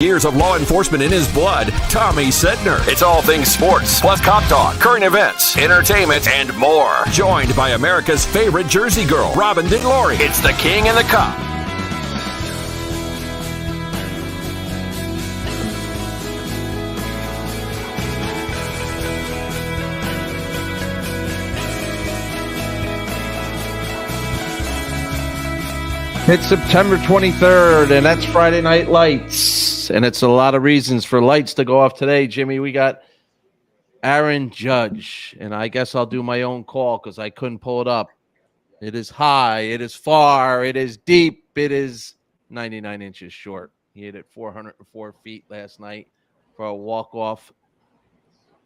Years of law enforcement in his blood, Tommy Sedner. It's all things sports, plus cop talk, current events, entertainment, and more. Joined by America's favorite Jersey girl, Robin DeLory. It's the King and the Cop. It's September 23rd, and that's Friday Night Lights. And it's a lot of reasons for lights to go off today, Jimmy. We got Aaron Judge, and I guess I'll do my own call because I couldn't pull it up. It is high, it is far, it is deep, it is 99 inches short. He hit it 404 feet last night for a walk-off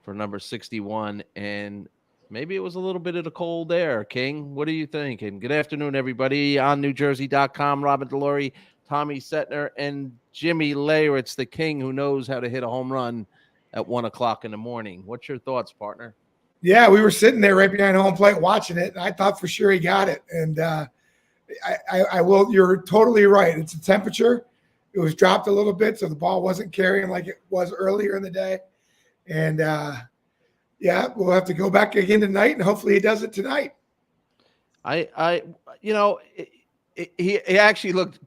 for number 61, and maybe it was a little bit of the cold air. King, what do you think? And good afternoon, everybody. On NewJersey.com, Robin DeLory, Tommy Setner, and Jimmy Leyritz, the king who knows how to hit a home run at 1 o'clock in the morning. What's your thoughts, partner? Yeah, we were sitting there right behind home plate watching it, and I thought for sure he got it. And I will. You're totally right. It's the temperature. It was dropped a little bit, so the ball wasn't carrying like it was earlier in the day. And yeah, we'll have to go back again tonight, and hopefully he does it tonight. He actually looked,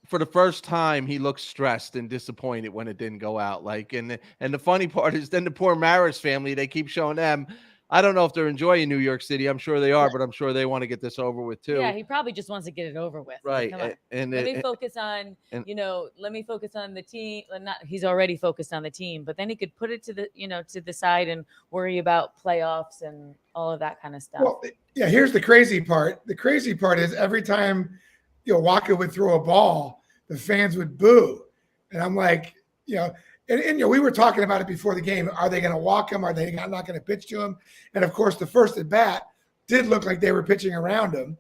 for the first time, he looked stressed and disappointed when it didn't go out. And the funny part is then the poor Maris family, they keep showing them. I don't know if they're enjoying New York City. I'm sure they are, but I'm sure they want to get this over with too. Yeah, he probably just wants to get it over with. Right. Come on. And let me focus on, let me focus on the team. He's already focused on the team, but then he could put it to the side and worry about playoffs and all of that kind of stuff. Well, yeah, here's the crazy part. The crazy part is every time, Walker would throw a ball, the fans would boo. And I'm like, And we were talking about it before the game. Are they going to walk him? Are they not going to pitch to him? And, of course, the first at bat did look like they were pitching around him.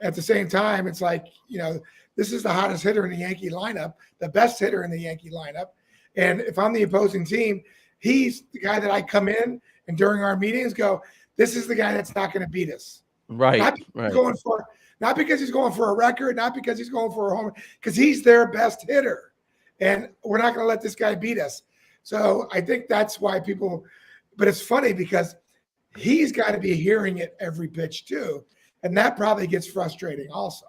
At the same time, it's like, this is the hottest hitter in the Yankee lineup, the best hitter in the Yankee lineup. And if I'm the opposing team, he's the guy that I come in and during our meetings go, this is the guy that's not going to beat us. Right. Not because he's going for a record, not because he's going for a home, because he's their best hitter. And we're not going to let this guy beat us. So I think that's why but it's funny because he's got to be hearing it every pitch too. And that probably gets frustrating also.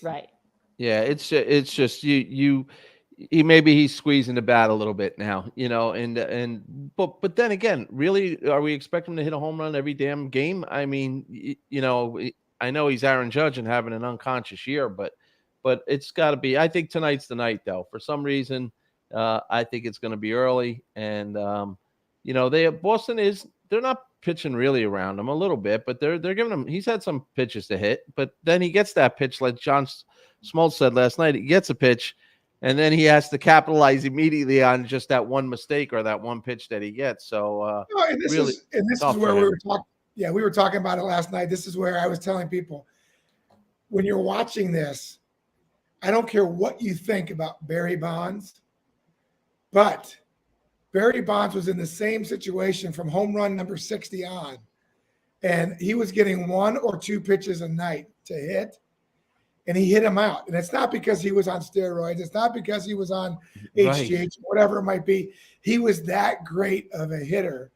Right. Yeah. It's just maybe he's squeezing the bat a little bit now, but then again, really, are we expecting him to hit a home run every damn game? I mean, I know he's Aaron Judge and having an unconscious year, but it's got to be. I think tonight's the night, though. For some reason, I think it's going to be early. And Boston they're not pitching really around him a little bit, but they're giving him. He's had some pitches to hit, but then he gets that pitch, like John Smoltz said last night. He gets a pitch, and then he has to capitalize immediately on just that one mistake or that one pitch that he gets. So this is where we were talking. Yeah, we were talking about it last night. This is where I was telling people, when you're watching this, I don't care what you think about Barry Bonds, but Barry Bonds was in the same situation from home run number 60 on, and he was getting 1 or 2 pitches a night to hit, and he hit them out. And it's not because he was on steroids. It's not because he was on HGH, whatever it might be. He was that great of a hitter.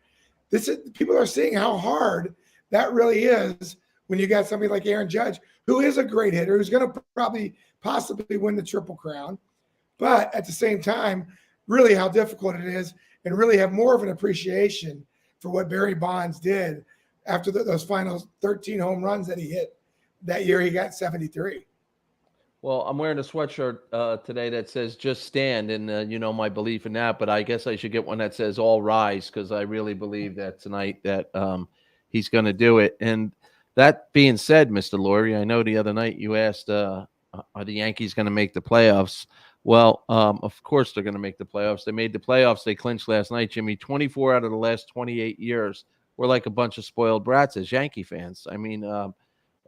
People are seeing how hard that really is when you got somebody like Aaron Judge, who is a great hitter, who's going to possibly win the Triple Crown, but at the same time, really how difficult it is and really have more of an appreciation for what Barry Bonds did after those final 13 home runs that he hit. That year he got 73. Well, I'm wearing a sweatshirt today that says "Just Stand," and my belief in that. But I guess I should get one that says "All Rise" because I really believe that tonight that he's going to do it. And that being said, Mr. Laurie, I know the other night you asked, "Are the Yankees going to make the playoffs?" Well, of course they're going to make the playoffs. They made the playoffs. They clinched last night, Jimmy. 24 out of the last 28 years. We're like a bunch of spoiled brats as Yankee fans. I mean,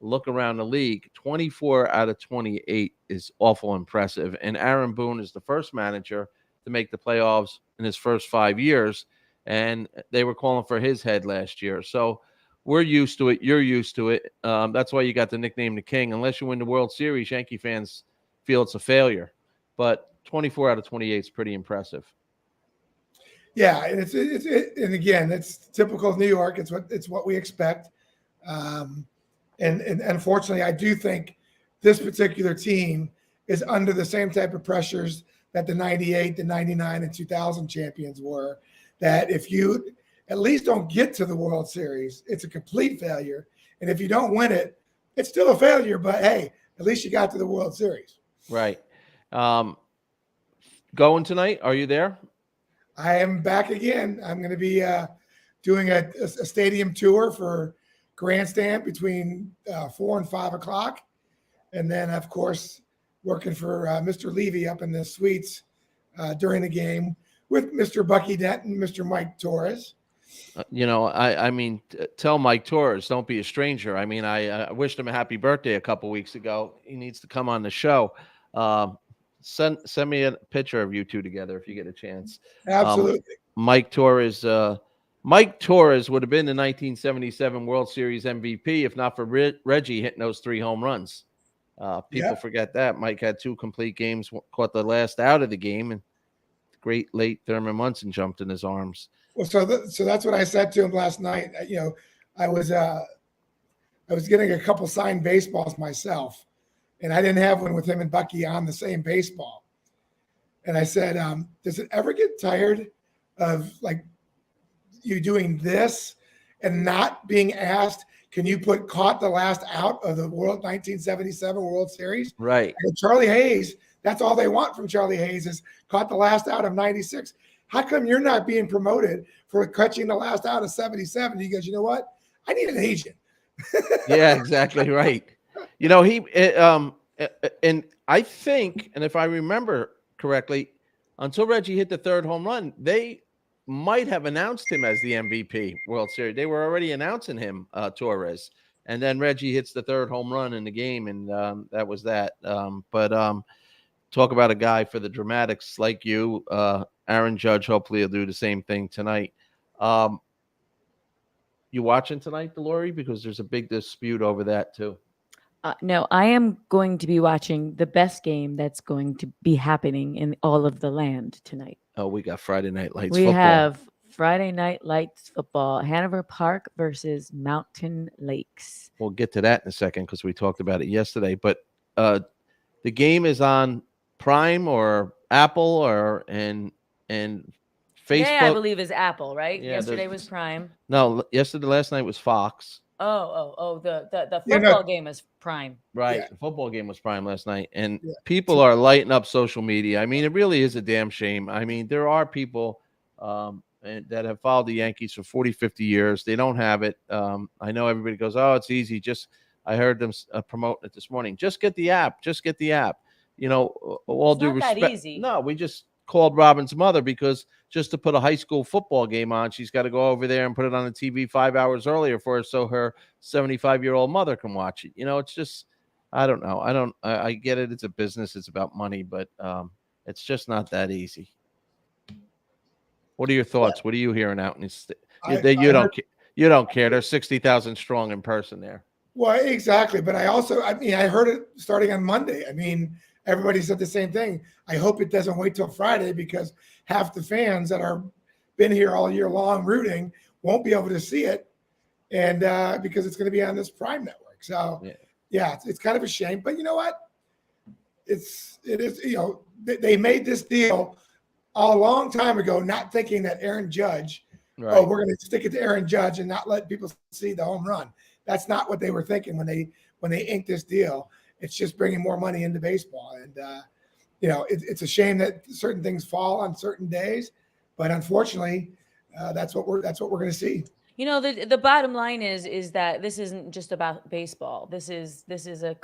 look around the league. 24 out of 28 is awful impressive. And Aaron Boone is the first manager to make the playoffs in his first 5 years. And they were calling for his head last year. So we're used to it. You're used to it. That's why you got the nickname the King. Unless you win the World Series, Yankee fans feel it's a failure. But 24 out of 28 is pretty impressive. Yeah, and and again, it's typical of New York. It's what we expect. And unfortunately, I do think this particular team is under the same type of pressures that the 98, the 99, and 2000 champions were. That if you at least don't get to the World Series, it's a complete failure. And if you don't win it, it's still a failure. But hey, at least you got to the World Series. Right. Going tonight? Are you there? I am back again. I'm going to be doing a stadium tour for Grandstand between 4 and 5 o'clock. And then, of course, working for Mr. Levy up in the suites during the game with Mr. Bucky Dent and Mr. Mike Torres. I mean, tell Mike Torres, don't be a stranger. I mean, I wished him a happy birthday a couple weeks ago. He needs to come on the show. Send me a picture of you two together if you get a chance. Absolutely. Mike Torres would have been the 1977 World Series MVP if not for Reggie hitting those 3 home runs. People forget that. Mike had 2 complete games, caught the last out of the game, and great late Thurman Munson jumped in his arms. Well, so that's what I said to him last night. I was getting a couple signed baseballs myself, and I didn't have one with him and Bucky on the same baseball. And I said, does it ever get tired of like you doing this and not being asked, can you caught the last out of the 1977 World Series? Right. And Charlie Hayes, that's all they want from Charlie Hayes is caught the last out of 96. How come you're not being promoted for catching the last out of 77? He goes, you know what? I need an agent. Yeah, exactly right. And I think, and if I remember correctly, until Reggie hit the 3rd home run, they might have announced him as the MVP World Series. They were already announcing him, Torres, and then Reggie hits the 3rd home run in the game, and that was that. Talk about a guy for the dramatics like you, Aaron Judge. Hopefully, he'll do the same thing tonight. You watching tonight, Delory? Because there's a big dispute over that too. No, I am going to be watching the best game that's going to be happening in all of the land tonight. Oh, we got Friday Night Lights football. We have Friday Night Lights football, Hanover Park versus Mountain Lakes. We'll get to that in a second because we talked about it yesterday. But the game is on Prime or Apple or and Facebook. Today, I believe, is Apple, right? Yeah, yesterday was Prime. No, last night was Fox. The football game was Prime. Right. Yeah. The football game was Prime last night. And people are lighting up social media. I mean, it really is a damn shame. I mean, there are people that have followed the Yankees for 40, 50 years. They don't have it. I know everybody goes, oh, it's easy. I heard them promoting it this morning. Just get the app. Just get the app. You know, all It's due not respect. that easy. No, we just called Robin's mother because just to put a high school football game on, she's got to go over there and put it on the TV 5 hours earlier for her so her 75-year-old mother can watch it. You know, it's just, I don't know. I get it. It's a business. It's about money, but it's just not that easy. What are your thoughts? What are you hearing out in this? You don't care. There's 60,000 strong in person there. Well, exactly. But I heard it starting on Monday. I mean, everybody said the same thing. I hope it doesn't wait till Friday because half the fans that are been here all year long rooting won't be able to see it, and because it's going to be on this Prime network. So, yeah, it's kind of a shame. But you know what? It is. You know, they made this deal a long time ago, not thinking that Aaron Judge. Right. Oh, we're going to stick it to Aaron Judge and not let people see the home run. That's not what they were thinking when they inked this deal. It's just bringing more money into baseball. And, you know, it's a shame that certain things fall on certain days, but unfortunately, that's what we're going to see. You know, the bottom line is that this isn't just about baseball. This is a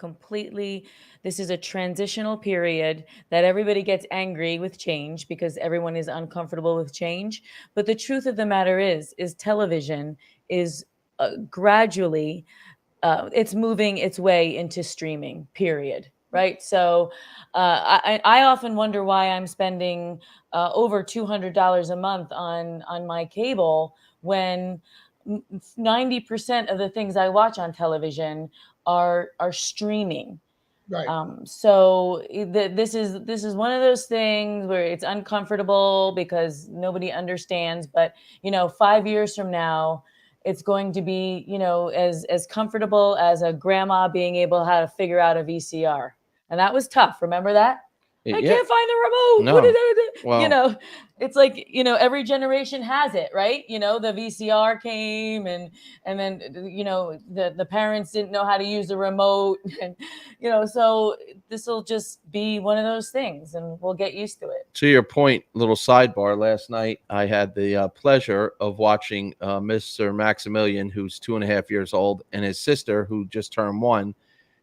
transitional period that everybody gets angry with change because everyone is uncomfortable with change. But the truth of the matter is television is gradually it's moving its way into streaming, period. Right. So I often wonder why I'm spending over $200 a month on my cable when 90% of the things I watch on television are streaming. Right. So this is one of those things where it's uncomfortable because nobody understands. But 5 years from now, it's going to be as comfortable as a grandma being able how to figure out a VCR, and that was tough. Remember that? I can't find the remote. No. What is it? Well, It's like, every generation has it, right? The VCR came and then, the parents didn't know how to use the remote. And, so this will just be one of those things and we'll get used to it. to your point, little sidebar, last night I had the pleasure of watching Mr. Maximilian, who's 2.5 years old, and his sister, who just turned 1.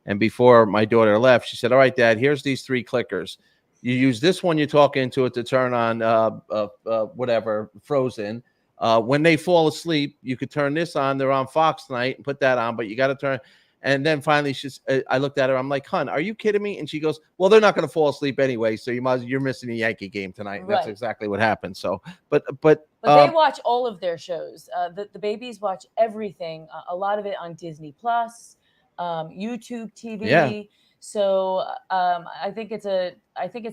And before my daughter left, she said, all right, Dad, here's these 3 clickers. You use this one, you talk into it to turn on whatever, Frozen. When they fall asleep, you could turn this on. They're on Fox tonight and put that on, but you got to turn. And then finally, I looked at her. I'm like, hon, are you kidding me? And she goes, well, they're not going to fall asleep anyway. So you're missing a Yankee game tonight. Right. That's exactly what happened. So, but they watch all of their shows. The babies watch everything. A lot of it on Disney Plus. YouTube TV. Yeah. So I think it's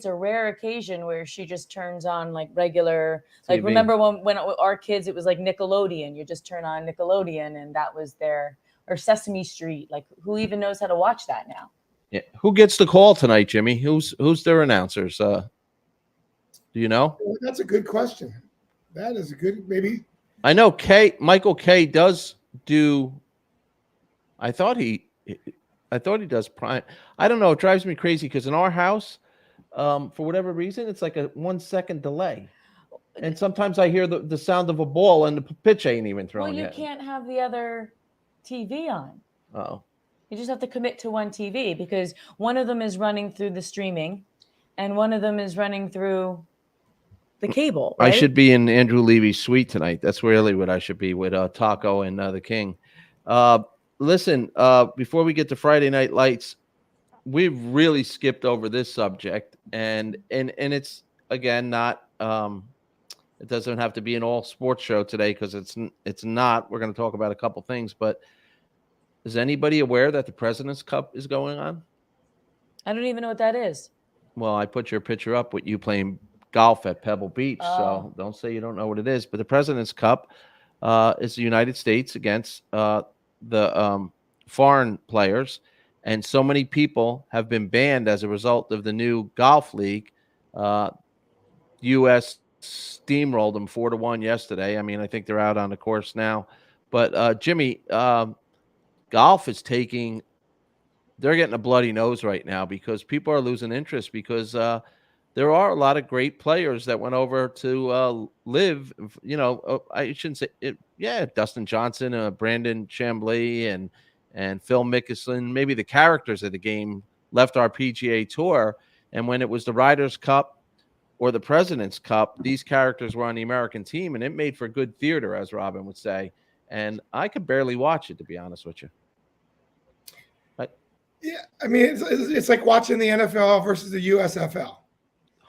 a rare occasion where she just turns on like regular, like TV. Remember when our kids, it was like Nickelodeon. You just turn on Nickelodeon and that was or Sesame Street. Like who even knows how to watch that now? Yeah. Who gets the call tonight, Jimmy? Who's their announcers? Do you know? Well, that's a good question. That is a good, maybe. I know Michael K does do. I thought he does prime. I don't know. It drives me crazy because in our house, for whatever reason, it's like a 1 second delay. And sometimes I hear the sound of a ball and the pitch ain't even thrown yet. Well, you can't have the other TV on. Oh. You just have to commit to one TV because one of them is running through the streaming and one of them is running through the cable. Right? I should be in Andrew Levy's suite tonight. That's really what I should be with Taco and the King. Listen, before we get to Friday Night Lights, we've really skipped over this subject, and it's again not. It doesn't have to be an all sports show today because it's not. We're going to talk about a couple things, but is anybody aware that the President's Cup is going on? I don't even know what that is. Well, I put your picture up with you playing golf at Pebble Beach, so don't say you don't know what it is. But the President's Cup is the United States against the foreign players, and so many people have been banned as a result of the new golf league. U.S. steamrolled them 4-1 yesterday. I mean, I think they're out on the course now. But Jimmy, golf is they're getting a bloody nose right now because people are losing interest because there are a lot of great players that went over to live. I shouldn't say it. Yeah, Dustin Johnson, Brandon Chambly, and Phil Mickelson. Maybe the characters of the game left our PGA Tour, and when it was the Ryder's Cup or the President's Cup, these characters were on the American team, and it made for good theater, as Robin would say. And I could barely watch it, to be honest with you. Yeah, I mean, it's like watching the NFL versus the USFL.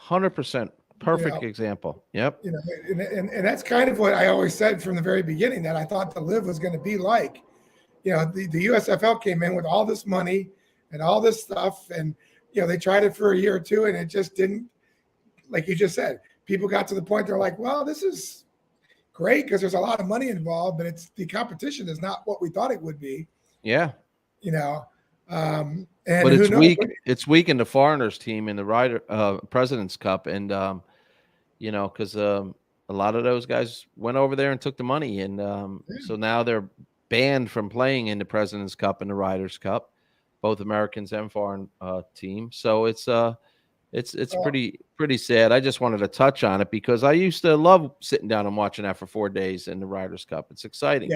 100%. Perfect example. Yep. And that's kind of what I always said from the very beginning, that I thought the live was going to be like. The USFL came in with all this money and all this stuff, and they tried it for a year or two, and it just didn't. Like you just said, people got to the point they're like, well, this is great because there's a lot of money involved, but the competition is not what we thought it would be. Yeah. And but it's weak. It's weak in the foreigners team in the President's Cup, and because a lot of those guys went over there and took the money, and so now they're banned from playing in the President's Cup and the Ryder's Cup, both Americans and foreign teams. So it's pretty sad. I just wanted to touch on it because I used to love sitting down and watching that for 4 days in the Ryder's Cup. It's exciting,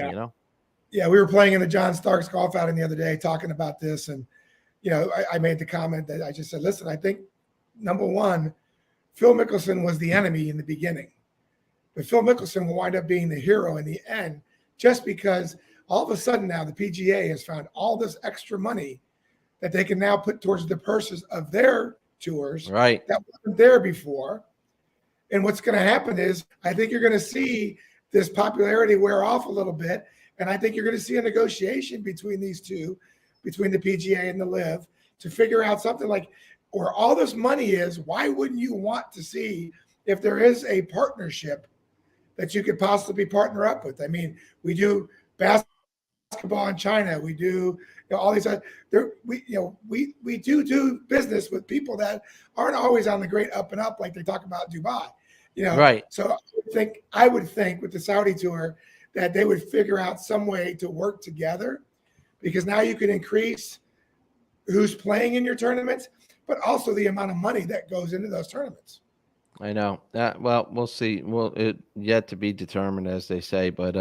Yeah, we were playing in the John Starks golf outing the other day talking about this. And, I made the comment that I just said, listen, I think, number one, Phil Mickelson was the enemy in the beginning. But Phil Mickelson will wind up being the hero in the end just because all of a sudden now the PGA has found all this extra money that they can now put towards the purses of their tours that wasn't there before. And what's going to happen is I think you're going to see this popularity wear off a little bit. And I think you're going to see a negotiation between these two, between the PGA and the LIV, to figure out something like where all this money is. Why wouldn't you want to see if there is a partnership that you could possibly partner up with? I mean, we do basketball in China. We do all these other, we do business with people that aren't always on the great up and up like they talk about Dubai. Right. So I would think with the Saudi tour that they would figure out some way to work together, because now you can increase who's playing in your tournaments, but also the amount of money that goes into those tournaments. I know that. Well, we'll see. Well, it yet to be determined, as they say. But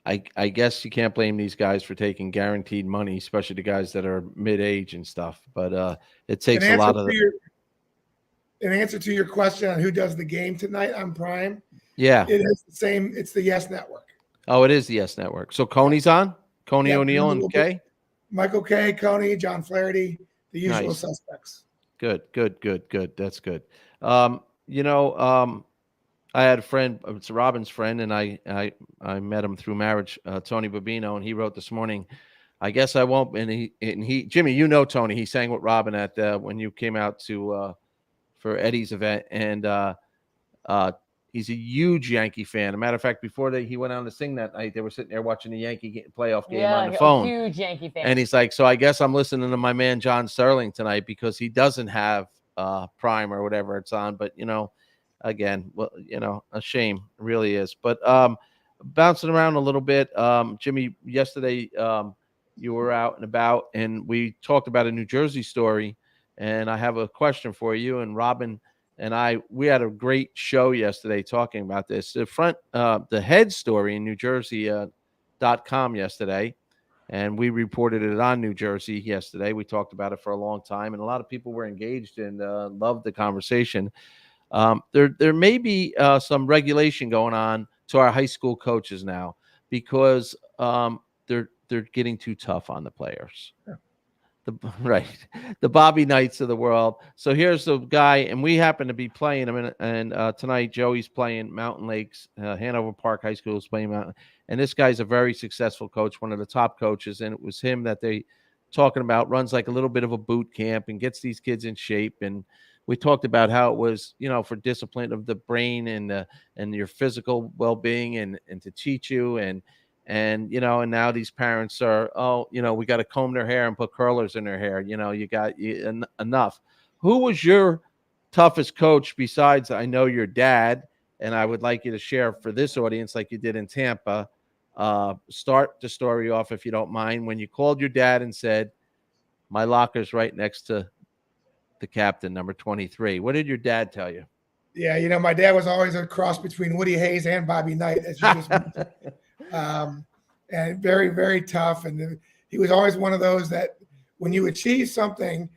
I guess you can't blame these guys for taking guaranteed money, especially the guys that are mid-age and stuff. But it takes a lot of. In answer to your question on who does the game tonight on Prime, yeah, it is the same. It's the Yes Network. Oh, it is the Yes Network. So Coney's on. Coney O'Neill and Kay. Michael Kay, Coney, John Flaherty, the usual suspects. Good. That's good. I had a friend, it's Robin's friend, and I met him through marriage, Tony Babino, and he wrote this morning, I guess I won't. And he, Jimmy, Tony, he sang with Robin at when you came out to for Eddie's event, and he's a huge Yankee fan. As a matter of fact, before he went on to sing that night, they were sitting there watching the Yankee playoff game on the phone. Huge Yankee fan. And he's like, so I guess I'm listening to my man John Sterling tonight because he doesn't have Prime or whatever it's on. But again, well, a shame, it really is. But bouncing around a little bit, Jimmy, yesterday you were out and about, and we talked about a New Jersey story. And I have a question for you. And Robin and we had a great show yesterday talking about this. The head story in New Jersey.com yesterday, and we reported it on New Jersey yesterday. We talked about it for a long time, and a lot of people were engaged and loved the conversation. There may be some regulation going on to our high school coaches now because they're getting too tough on the players. Yeah. The Bobby Knights of the world. So here's the guy, and we happen to be playing him. And tonight, Joey's playing Mountain Lakes. Hanover Park High School is playing Mountain. And this guy's a very successful coach, one of the top coaches. And it was him that they talking about, runs like a little bit of a boot camp and gets these kids in shape. And we talked about how it was, for discipline of the brain and your physical well-being and to teach you. And now these parents are, we got to comb their hair and put curlers in their hair. You got enough. Who was your toughest coach besides, I know, your dad? And I would like you to share for this audience, like you did in Tampa. Start the story off, if you don't mind, when you called your dad and said, my locker's right next to the captain, number 23. What did your dad tell you? Yeah, my dad was always a cross between Woody Hayes and Bobby Knight, as you just mentioned. And very, very tough. And he was always one of those that when you achieve something,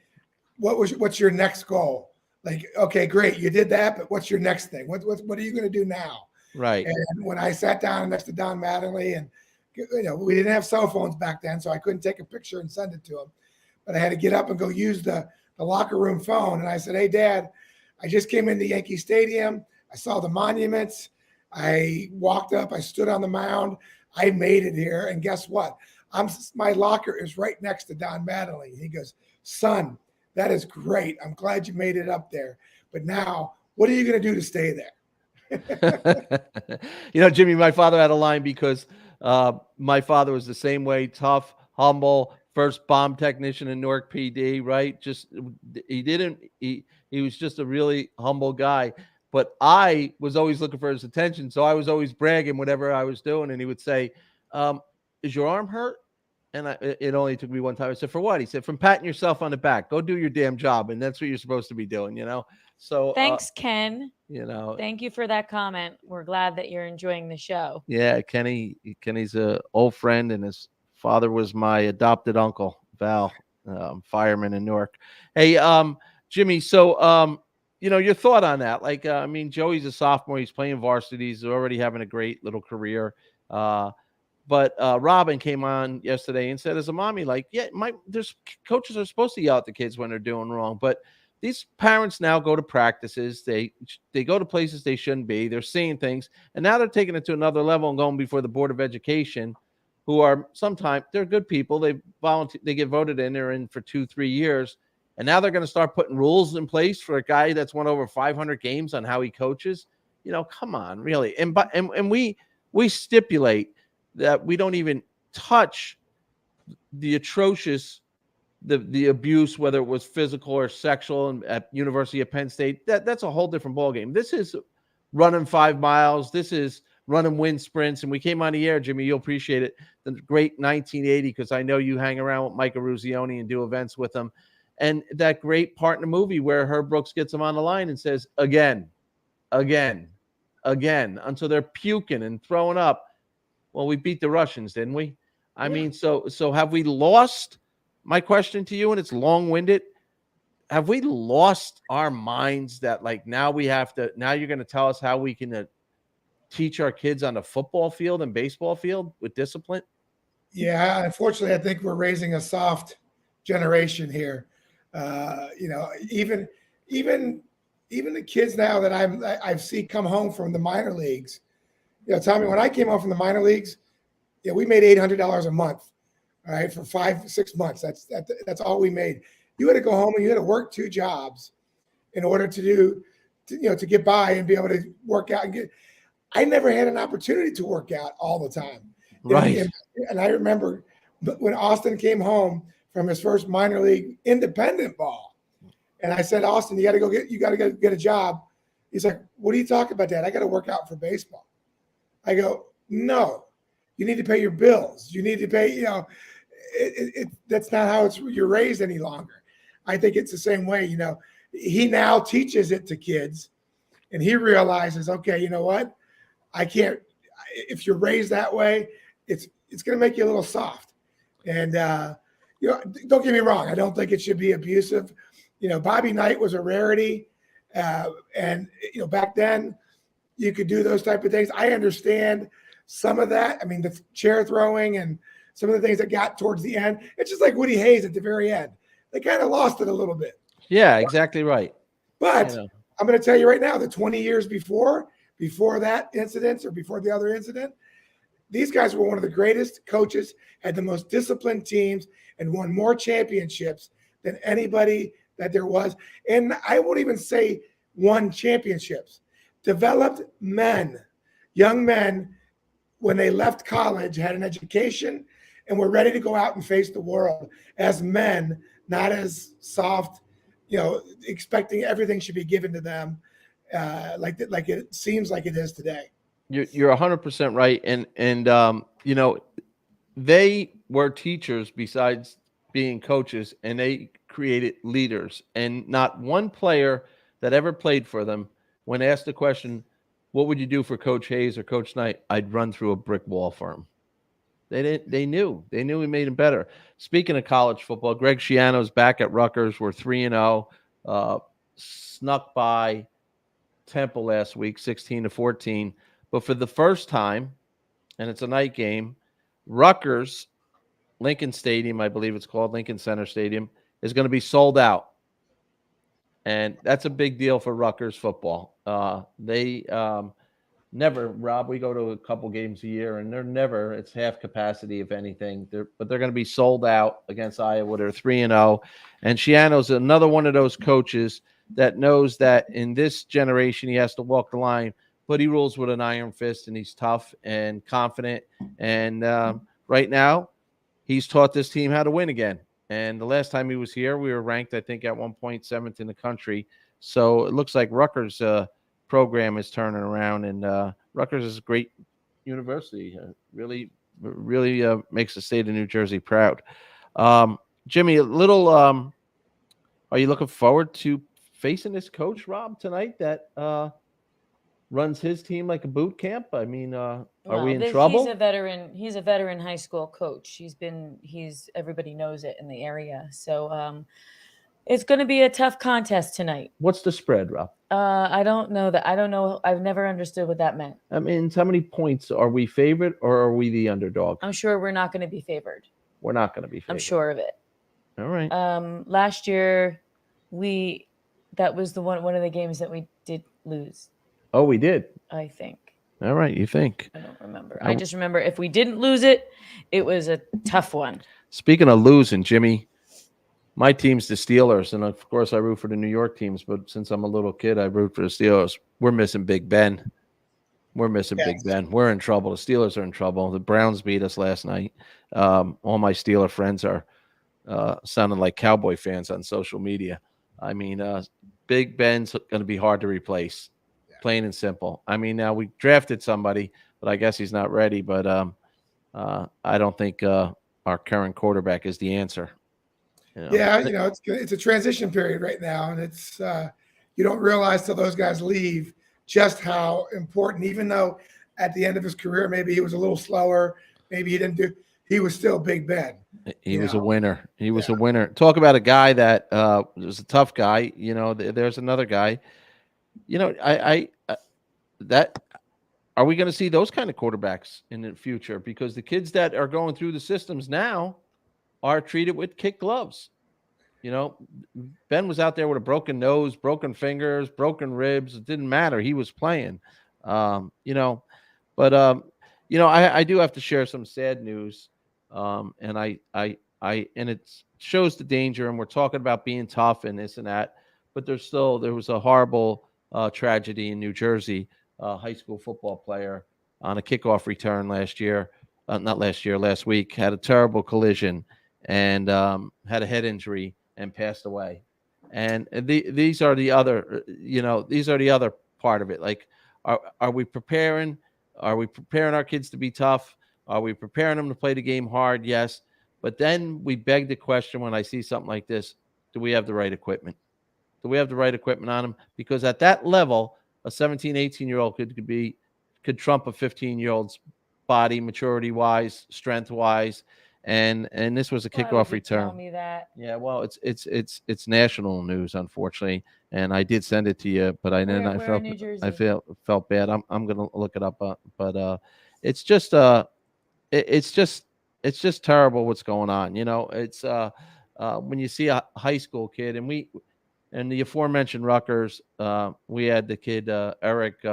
what's your next goal? Like, okay, great, you did that, but what's your next thing? What are you going to do now? Right. And when I sat down next to Don Mattingly, and we didn't have cell phones back then, so I couldn't take a picture and send it to him, but I had to get up and go use the locker room phone. And I said, hey, Dad, I just came into Yankee Stadium. I saw the monuments. I walked up, I stood on the mound, I made it here, and guess what? My locker is right next to Don Mattingly. He goes, son, that is great. I'm glad you made it up there. But now, what are you going to do to stay there? Jimmy, my father had a line because my father was the same way, tough, humble, first bomb technician in Newark PD, right? He was just a really humble guy. But I was always looking for his attention, so I was always bragging whatever I was doing, and he would say, is your arm hurt? And it only took me one time. I said, for what? He said, from patting yourself on the back. Go do your damn job, and that's what you're supposed to be doing, So thanks, Ken. Thank you for that comment. We're glad that you're enjoying the show. Yeah, Kenny's an old friend, and his father was my adopted uncle, Val, fireman in Newark. Hey, Jimmy, so your thought on that? Like, Joey's a sophomore. He's playing varsity. He's already having a great little career. But Robin came on yesterday and said, as a mommy, like, there's coaches are supposed to yell at the kids when they're doing wrong. But these parents now go to practices. They go to places they shouldn't be. They're seeing things. And now they're taking it to another level and going before the Board of Education, who are sometimes they're good people. They volunteer, they get voted in, they're in for 2-3 years. And now they're going to start putting rules in place for a guy that's won over 500 games on how he coaches. Come on, really. And we stipulate that we don't even touch the atrocious, the abuse, whether it was physical or sexual, at University of Penn State. That's a whole different ballgame. This is running 5 miles. This is running wind sprints. And we came on the air, Jimmy, you'll appreciate it, the great 1980, because I know you hang around with Mike Ruzioni and do events with him. And that great part in the movie where Herb Brooks gets him on the line and says, again, until they're puking and throwing up. Well, we beat the Russians, didn't we? I mean, so have we lost? My question to you, and it's long-winded, have we lost our minds that, like, now you're going to tell us how we can teach our kids on the football field and baseball field with discipline? Yeah, unfortunately, I think we're raising a soft generation here. Even the kids now that I've seen come home from the minor leagues, Tommy, when I came home from the minor leagues, we made $800 a month, all right, for 5-6 months. That's all we made. You had to go home and you had to work 2 jobs in order to get by and be able to work out I never had an opportunity to work out all the time. Right. And I remember when Austin came home from his first minor league independent ball, and I said, Austin, you got to go get a job. He's like, what are you talking about, Dad? I got to work out for baseball. I go, no, you need to pay your bills. You need to pay, that's not how you're raised any longer. I think it's the same way, he now teaches it to kids and he realizes, okay, you know what? I can't, if you're raised that way, it's going to make you a little soft. And, don't get me wrong. I don't think it should be abusive. Bobby Knight was a rarity. And back then you could do those type of things. I understand some of that. I mean, the chair throwing and some of the things that got towards the end, it's just like Woody Hayes at the very end. They kind of lost it a little bit. Yeah, exactly right. But I'm going to tell you right now, the 20 years before that incident or before the other incident, these guys were one of the greatest coaches, had the most disciplined teams, and won more championships than anybody that there was. And I won't even say won championships. Developed men, young men, when they left college, had an education and were ready to go out and face the world as men, not as soft, expecting everything should be given to them, like it seems like it is today. You're 100% right. And they were teachers besides being coaches, and they created leaders. And not one player that ever played for them, when asked the question, what would you do for Coach Hayes or Coach Knight? I'd run through a brick wall for him. They knew we made him better. Speaking of college football, Greg Schiano's back at Rutgers. We're 3-0, snuck by Temple last week, 16-14. But for the first time, and it's a night game, Rutgers, Lincoln Stadium, I believe it's called, Lincoln Center Stadium, is going to be sold out. And that's a big deal for Rutgers football. They never, Rob, we go to a couple games a year, and it's half capacity, if anything. But they're going to be sold out against Iowa. They're 3-0. And Schiano's another one of those coaches that knows that in this generation he has to walk the line, but he rules with an iron fist, and he's tough and confident. And right now, he's taught this team how to win again. And the last time he was here, we were ranked, I think, at one point 7th in the country. So it looks like Rutgers' program is turning around, and Rutgers is a great university. Really makes the state of New Jersey proud. Jimmy, a little. Are you looking forward to facing this coach, Rob, tonight that runs his team like a boot camp? I mean, are we in trouble? He's a veteran high school coach. Everybody knows it in the area. So it's going to be a tough contest tonight. What's the spread, Rob? I don't know that. I don't know. I've never understood what that meant. I mean, how many points are we favored, or are we the underdog? I'm sure we're not going to be favored. We're not going to be favored. I'm sure of it. All right. Last year, that was one of the games that we did lose. Oh, we did. I think. All right, you think? I don't remember. I just remember if we didn't lose it, it was a tough one. Speaking of losing, Jimmy, my team's the Steelers, and of course I root for the New York teams. But since I'm a little kid, I root for the Steelers. We're missing Big Ben. Big Ben. We're in trouble. The Steelers are in trouble. The Browns beat us last night. All my Steeler friends are sounding like Cowboy fans on social media. I mean, Big Ben's going to be hard to replace, plain and simple. I mean, now we drafted somebody, but I guess he's not ready. But I don't think our current quarterback is the answer. Yeah, it's a transition period right now, and it's you don't realize till those guys leave just how important. Even though at the end of his career, maybe he was a little slower, maybe he was still Big Ben. He was a winner. He was a winner. Talk about a guy that was a tough guy. There's another guy. Are we going to see those kind of quarterbacks in the future? Because the kids that are going through the systems now are treated with kid gloves. Ben was out there with a broken nose, broken fingers, broken ribs. It didn't matter. He was playing. I do have to share some sad news. And it shows the danger, and we're talking about being tough and this and that, but there was a horrible tragedy in New Jersey. A high school football player on a kickoff return last week, had a terrible collision and had a head injury and passed away. And these are the other part of it. Like, are we preparing? Are we preparing our kids to be tough? Are we preparing them to play the game hard? Yes. But then we beg the question when I see something like this, do we have the right equipment? Do we have the right equipment on them? Because at that level, a 17, 18-year-old could trump a 15-year-old's body, maturity-wise, strength-wise. And this was a kickoff return. Tell me that. Yeah, well, it's national news, unfortunately, and I did send it to you, but I felt bad. I'm gonna look it up, but it's just terrible what's going on. It's when you see a high school kid, and the aforementioned Rutgers, we had the kid Eric.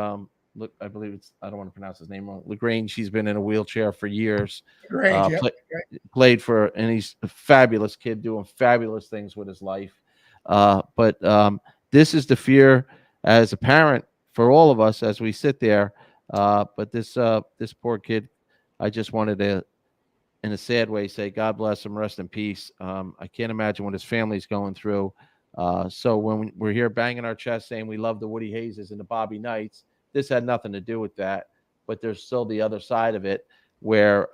I believe I don't want to pronounce his name wrong. LaGrange. He's been in a wheelchair for years. Played for, and he's a fabulous kid doing fabulous things with his life. But this is the fear as a parent for all of us as we sit there. But this poor kid, I just wanted to, in a sad way, say God bless him, rest in peace. I can't imagine what his family's going through. So when we're here banging our chest saying we love the Woody Hayeses and the Bobby Knights, this had nothing to do with that. But there's still the other side of it where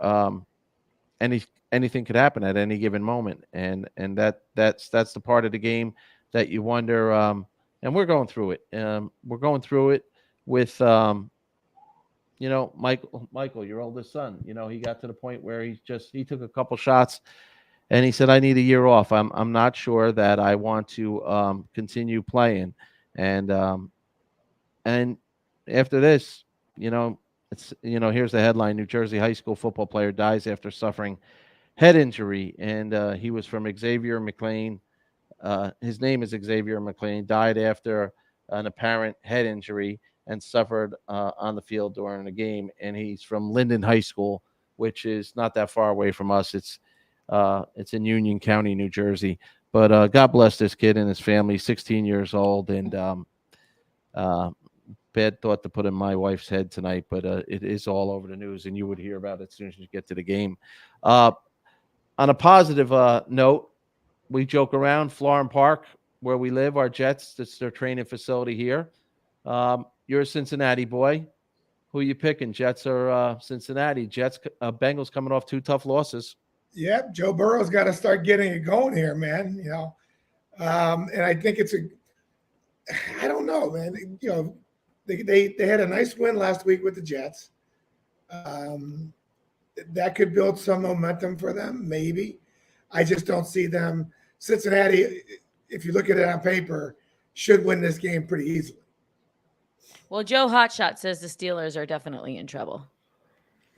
anything could happen at any given moment, and that's the part of the game that you wonder. And we're going through it. We're going through it with Michael, your oldest son. He got to the point where he took a couple shots. And he said, I need a year off. I'm not sure that I want to continue playing. And after this, here's the headline: New Jersey high school football player dies after suffering head injury. And he was from Xavier McLean. His name is Xavier McLean. Died after an apparent head injury and suffered on the field during a game. And he's from Linden High School, which is not that far away from us. It's in Union County, New Jersey. But God bless this kid and his family. 16 years old, and bad thought to put in my wife's head tonight. But it is all over the news, and you would hear about it as soon as you get to the game. On a positive note, we joke around. Florham Park, where we live, our Jets. That's their training facility here. You're a Cincinnati boy. Who are you picking? Jets or Cincinnati? Jets. Bengals coming off 2 tough losses. Yep, Joe Burrow's got to start getting it going here, man. And I think I don't know, man. They had a nice win last week with the Jets. That could build some momentum for them, maybe. I just don't see them. Cincinnati, if you look at it on paper, should win this game pretty easily. Well, Joe Hotshot says the Steelers are definitely in trouble.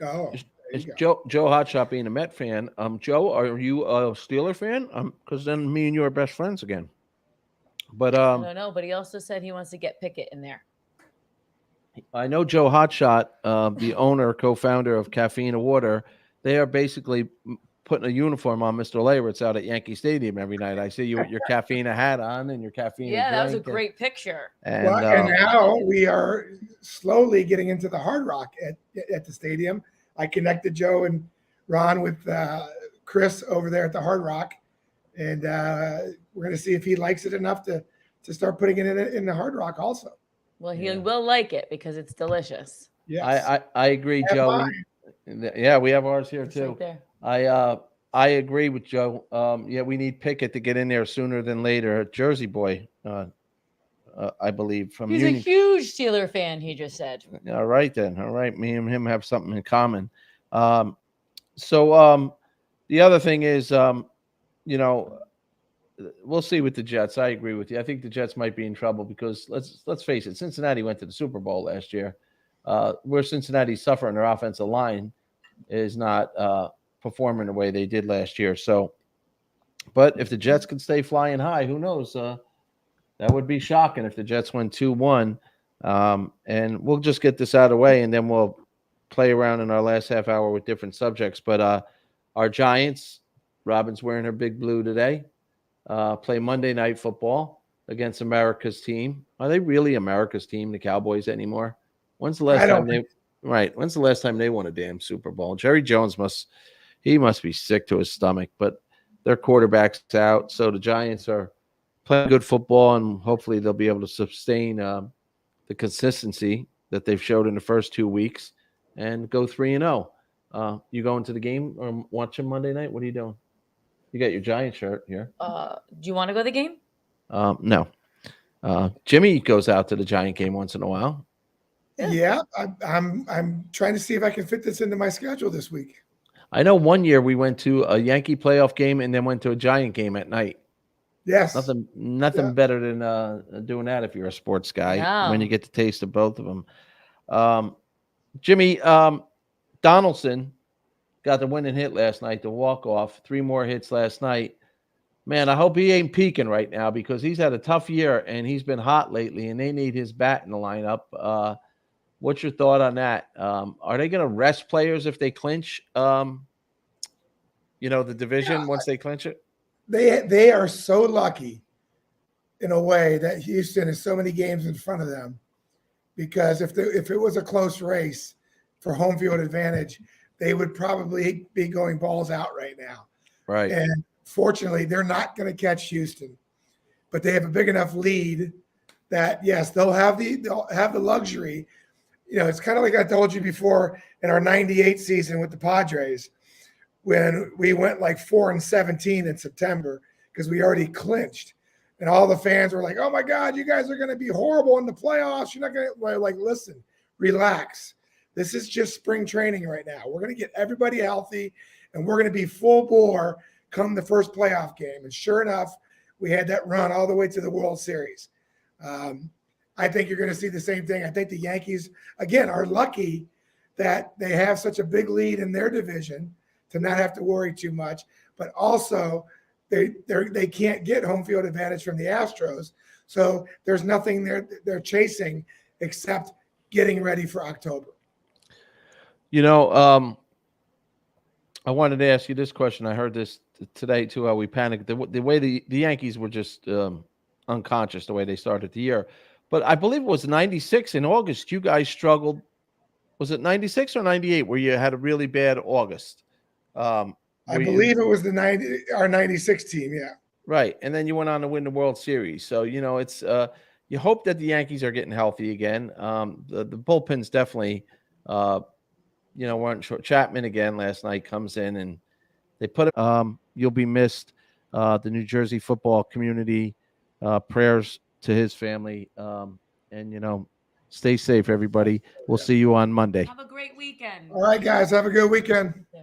Oh. Is Joe Hotshot being a Met fan? Joe, are you a Steeler fan? Because then me and you are best friends again. But I don't know. But he also said he wants to get Pickett in there. I know Joe Hotshot, the owner, co-founder of Caffeine Water. They are basically putting a uniform on Mr. Leyritz out at Yankee Stadium every night. I see you with your caffeine hat on and your caffeine Yeah, that was a drink. great picture. And now we are slowly getting into the Hard Rock at the stadium. I connected Joe and Ron with Chris over there at the Hard Rock, and we're going to see if he likes it enough to start putting it in the Hard Rock also. Well, he will like it because it's delicious. Yes. I agree, Joe. Yeah, we have ours here It's too. right there. I agree with Joe. Yeah, we need Pickett to get in there sooner than later. Jersey boy, I believe from He's Union. a huge Steeler fan. He just said. All right then. All right, me and him have something in common. The other thing is, we'll see with the Jets. I agree with you. I think the Jets might be in trouble because let's face it, Cincinnati went to the Super Bowl last year. Where Cincinnati's suffering, their offensive line is not performing the way they did last year. So, but if the Jets can stay flying high, who knows? That would be shocking if the Jets went 2-1. And we'll just get this out of the way, and then we'll play around in our last half hour with different subjects. But our Giants, Robin's wearing her big blue today, play Monday Night Football against America's team. Are they really America's team, the Cowboys, anymore? When's the last time they won a damn Super Bowl? Jerry Jones must be sick to his stomach, but their quarterback's out. So the Giants are playing good football, and hopefully they'll be able to sustain the consistency that they've showed in the first 2 weeks and go 3-0. You going to the game or watching Monday night? What are you doing? You got your Giant shirt here. Do you want to go to the game? No. Jimmy goes out to the Giant game once in a while. Yeah, I'm trying to see if I can fit this into my schedule this week. I know one year we went to a Yankee playoff game and then went to a Giant game at night. Yes. Nothing better than doing that if you're a sports guy when you get to taste of both of them. Jimmy, Donaldson got the winning hit last night, the walk-off, 3 more hits last night. Man, I hope he ain't peaking right now because he's had a tough year and he's been hot lately and they need his bat in the lineup. What's your thought on that? Are they going to rest players if they clinch, the division once they clinch it? They are so lucky in a way that Houston has so many games in front of them, because if it was a close race for home field advantage, they would probably be going balls out right now. Right. And fortunately, they're not going to catch Houston, but they have a big enough lead that yes, they'll have the luxury. It's kind of like I told you before in our '98 season with the Padres, when we went like 4-17 in September because we already clinched, and all the fans were like, "Oh my God, you guys are going to be horrible in the playoffs. You're not going to." Like, listen, relax. This is just spring training right now. We're going to get everybody healthy, and we're going to be full bore come the first playoff game. And sure enough, we had that run all the way to the World Series. I think you're going to see the same thing. I think the Yankees, again, are lucky that they have such a big lead in their division to not have to worry too much. But also, they can't get home field advantage from the Astros. So there's nothing they're chasing except getting ready for October. I wanted to ask you this question. I heard this today too, how we panicked. The way the Yankees were just unconscious the way they started the year. But I believe it was 96 in August. You guys struggled. Was it 96 or 98 where you had a really bad August? I believe it was our 96 team, yeah. Right. And then you went on to win the World Series. So, it's you hope that the Yankees are getting healthy again. The bullpen's definitely weren't short. Chapman again last night comes in and they put it. You'll be missed. The New Jersey football community, prayers to his family. And stay safe, everybody. We'll see you on Monday. Have a great weekend. All right, guys. Have a good weekend. Yeah.